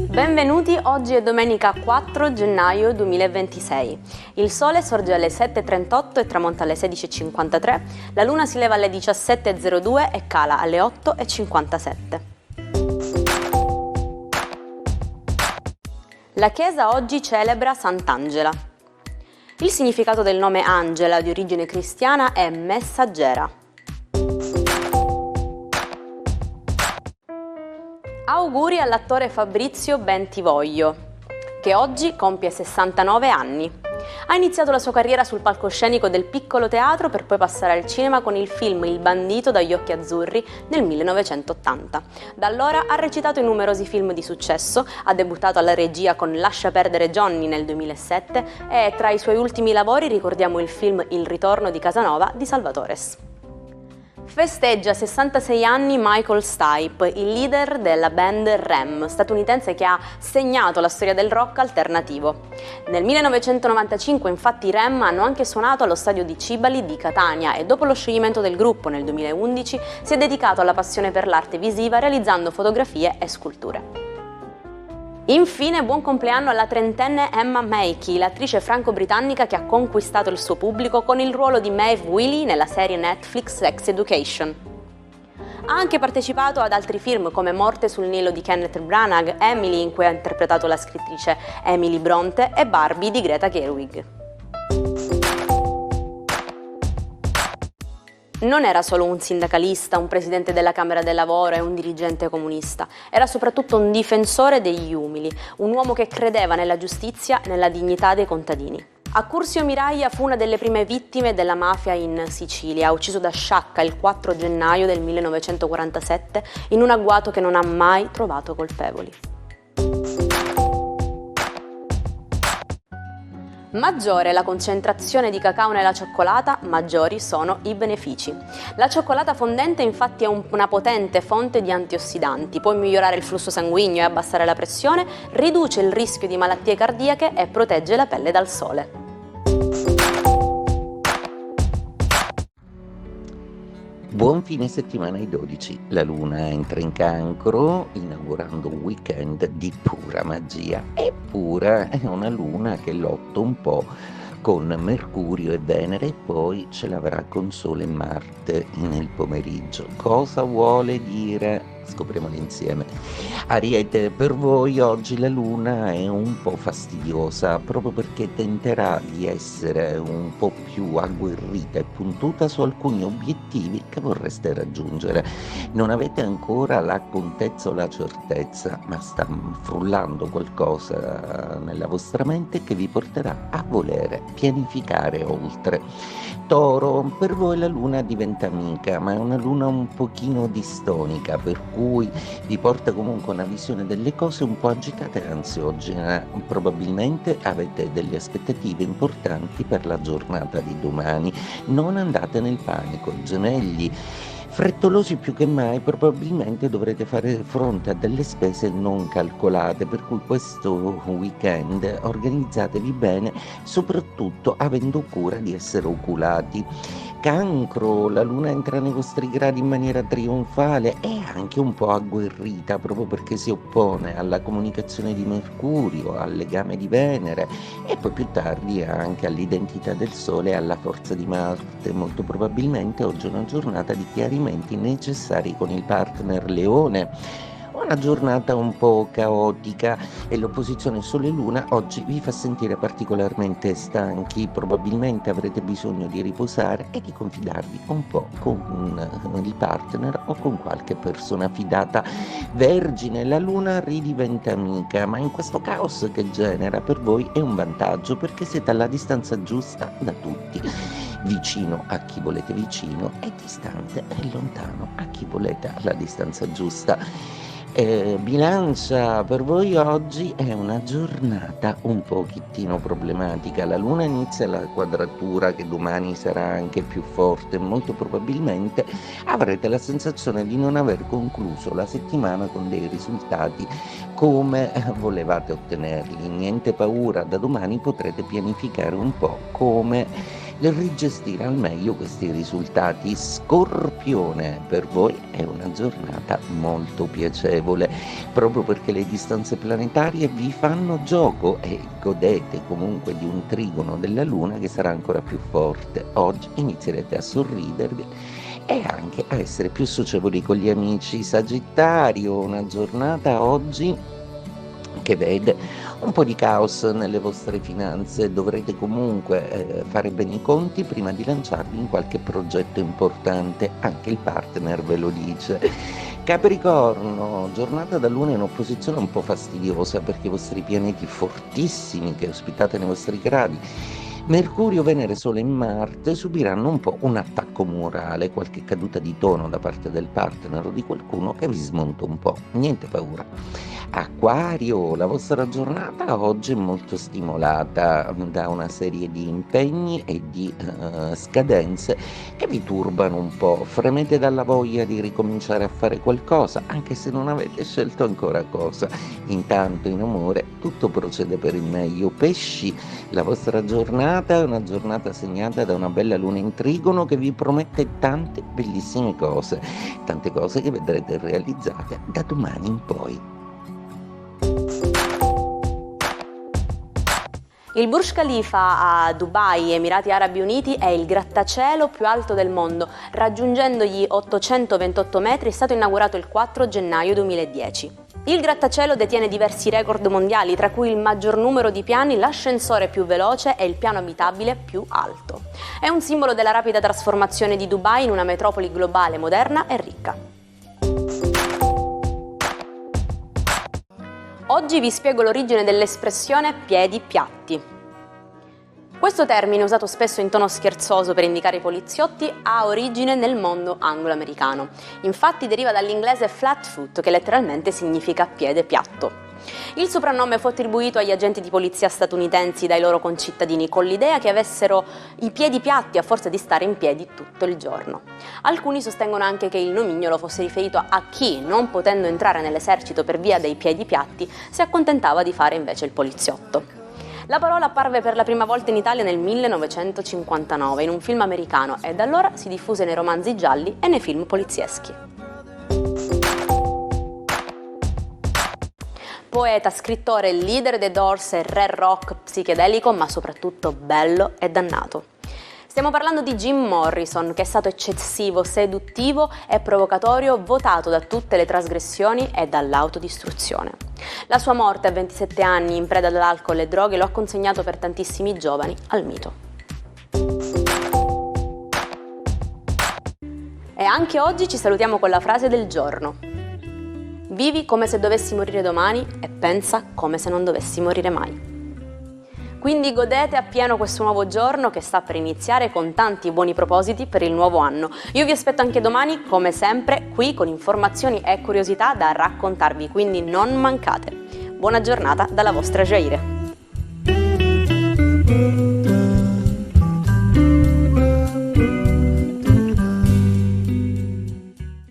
Benvenuti, oggi è domenica 4 gennaio 2026. Il sole sorge alle 7.38 e tramonta alle 16.53, la luna si leva alle 17.02 e cala alle 8.57. La chiesa oggi celebra Sant'Angela. Il significato del nome Angela, di origine cristiana, è messaggera. Auguri all'attore Fabrizio Bentivoglio, che oggi compie 69 anni. Ha iniziato la sua carriera sul palcoscenico del Piccolo Teatro per poi passare al cinema con il film Il bandito dagli occhi azzurri nel 1980. Da allora ha recitato in numerosi film di successo, ha debuttato alla regia con Lascia perdere Johnny nel 2007 e tra i suoi ultimi lavori ricordiamo il film Il ritorno di Casanova di Salvatores. Festeggia 66 anni Michael Stipe, il leader della band REM, statunitense che ha segnato la storia del rock alternativo. Nel 1995 infatti i REM hanno anche suonato allo stadio di Cibali di Catania e dopo lo scioglimento del gruppo nel 2011 si è dedicato alla passione per l'arte visiva realizzando fotografie e sculture. Infine, buon compleanno alla trentenne Emma Mackey, l'attrice franco-britannica che ha conquistato il suo pubblico con il ruolo di Maeve Willy nella serie Netflix Sex Education. Ha anche partecipato ad altri film come Morte sul Nilo di Kenneth Branagh, Emily in cui ha interpretato la scrittrice Emily Bronte e Barbie di Greta Gerwig. Non era solo un sindacalista, un presidente della Camera del Lavoro e un dirigente comunista, era soprattutto un difensore degli umili, un uomo che credeva nella giustizia e nella dignità dei contadini. Accursio Miraglia fu una delle prime vittime della mafia in Sicilia, ucciso da Sciacca il 4 gennaio del 1947 in un agguato che non ha mai trovato colpevoli. Maggiore è la concentrazione di cacao nella cioccolata, maggiori sono i benefici. La cioccolata fondente infatti è una potente fonte di antiossidanti, può migliorare il flusso sanguigno e abbassare la pressione, riduce il rischio di malattie cardiache e protegge la pelle dal sole. Buon fine settimana ai 12. La luna entra in Cancro inaugurando un weekend di pura magia. Eppure è una luna che lotta un po' con Mercurio e Venere e poi ce l'avrà con Sole e Marte nel pomeriggio. Cosa vuole dire? Scopriamolo insieme. Ariete, per voi oggi la luna è un po' fastidiosa proprio perché tenterà di essere un po' più agguerrita e puntuta su alcuni obiettivi che vorreste raggiungere. Non avete ancora la contezza o la certezza, ma sta frullando qualcosa nella vostra mente che vi porterà a volere pianificare oltre. Toro, per voi la luna diventa amica, ma è una luna un pochino distonica, per cui vi porta comunque una visione delle cose un po' agitata e ansiogena. Probabilmente avete delle aspettative importanti per la giornata di domani. Non andate nel panico, gemelli. Frettolosi più che mai, probabilmente dovrete fare fronte a delle spese non calcolate, per cui questo weekend organizzatevi bene, soprattutto avendo cura di essere oculati. Cancro, la luna entra nei vostri gradi in maniera trionfale e anche un po' agguerrita, proprio perché si oppone alla comunicazione di Mercurio, al legame di Venere e poi più tardi anche all'identità del Sole e alla forza di Marte. Molto probabilmente oggi è una giornata di chiarimenti necessari con il partner Leone. Una giornata un po' caotica e l'opposizione Sole-Luna oggi vi fa sentire particolarmente stanchi, probabilmente avrete bisogno di riposare e di confidarvi un po' con il partner o con qualche persona fidata. Vergine, la Luna ridiventa amica, ma in questo caos che genera per voi è un vantaggio perché siete alla distanza giusta da tutti. Vicino a chi volete vicino e distante e lontano a chi volete alla distanza giusta. Bilancia, per voi oggi è una giornata un pochettino problematica. La luna inizia la quadratura che domani sarà anche più forte. Molto probabilmente avrete la sensazione di non aver concluso la settimana con dei risultati come volevate ottenerli. Niente paura, da domani potrete pianificare un po' come rigestire al meglio questi risultati. Scorpione, per voi è una giornata molto piacevole, proprio perché le distanze planetarie vi fanno gioco e godete comunque di un trigono della Luna che sarà ancora più forte. Oggi inizierete a sorridervi e anche a essere più socievoli con gli amici. Sagittario, una giornata oggi che vede un po' di caos nelle vostre finanze. Dovrete comunque fare bene i conti prima di lanciarvi in qualche progetto importante, anche il partner ve lo dice. Capricorno, giornata da Luna in opposizione un po' fastidiosa, perché i vostri pianeti fortissimi che ospitate nei vostri gradi, Mercurio, Venere, Sole e Marte, subiranno un po' un attacco morale, qualche caduta di tono da parte del partner o di qualcuno che vi smonta un po'. Niente paura. Acquario, la vostra giornata oggi è molto stimolata da una serie di impegni e di scadenze che vi turbano un po'. Fremete dalla voglia di ricominciare a fare qualcosa, anche se non avete scelto ancora cosa. Intanto in amore tutto procede per il meglio. Pesci, la vostra giornata è una giornata segnata da una bella luna in trigono che vi promette tante bellissime cose, tante cose che vedrete realizzate da domani in poi. Il Burj Khalifa a Dubai, Emirati Arabi Uniti, è il grattacielo più alto del mondo, raggiungendo gli 828 metri. È stato inaugurato il 4 gennaio 2010. Il grattacielo detiene diversi record mondiali, tra cui il maggior numero di piani, l'ascensore più veloce e il piano abitabile più alto. È un simbolo della rapida trasformazione di Dubai in una metropoli globale, moderna e ricca. Oggi vi spiego l'origine dell'espressione piedi piatti. Questo termine, usato spesso in tono scherzoso per indicare i poliziotti, ha origine nel mondo anglo-americano. Infatti deriva dall'inglese flat foot, che letteralmente significa piede piatto. Il soprannome fu attribuito agli agenti di polizia statunitensi dai loro concittadini, con l'idea che avessero i piedi piatti a forza di stare in piedi tutto il giorno. Alcuni sostengono anche che il nomignolo fosse riferito a chi, non potendo entrare nell'esercito per via dei piedi piatti, si accontentava di fare invece il poliziotto. La parola apparve per la prima volta in Italia nel 1959 in un film americano e da allora si diffuse nei romanzi gialli e nei film polizieschi. Poeta, scrittore, leader dei Doors e re rock psichedelico, ma soprattutto bello e dannato. Stiamo parlando di Jim Morrison, che è stato eccessivo, seduttivo e provocatorio, votato da tutte le trasgressioni e dall'autodistruzione. La sua morte a 27 anni, in preda all'alcol e droghe, lo ha consegnato per tantissimi giovani al mito. E anche oggi ci salutiamo con la frase del giorno. Vivi come se dovessi morire domani e pensa come se non dovessi morire mai. Quindi godete appieno questo nuovo giorno che sta per iniziare con tanti buoni propositi per il nuovo anno. Io vi aspetto anche domani, come sempre, qui con informazioni e curiosità da raccontarvi, quindi non mancate. Buona giornata dalla vostra Jaire.